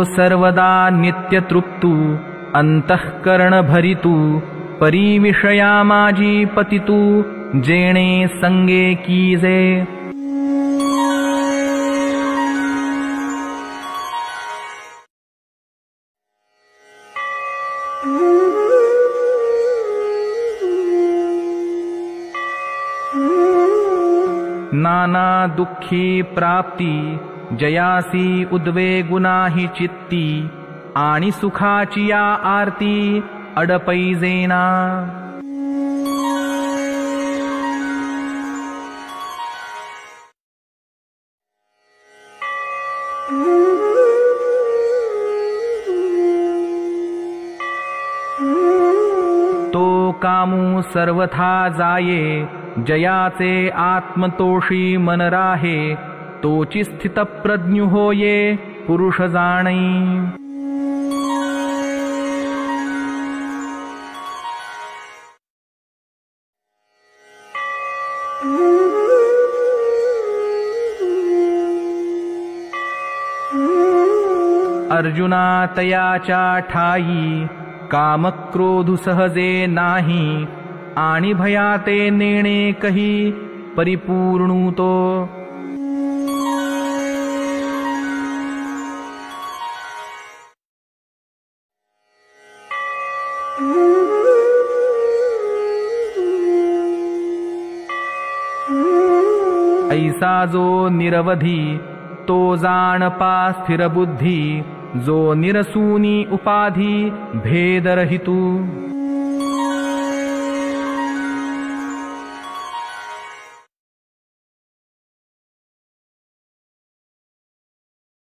सर्वदा नित्यतृप्तु अंतःकरण भरितु परिविषया माजी पतितु जेणे संगे कीजे। नाना दुःखी प्राप्ती जयासी उद्वेगुनाही चित्ती आणि सुखाची या आरती अडपैजेना। तो कामू सर्वथा जाये जयाचे आत्मतोषी मन राहे तोची स्थित प्रज्ञु होये पुरुष जाणै। अर्जुना तयाच्या ठाई कामक्रोधु सहजे नाही आणि भयाते नेणे कही परिपूर्णू तो। ऐसा जो निरवधी तो जाणपा स्थिर बुद्धी जो निरसूनी उपाधी भेदरहितु।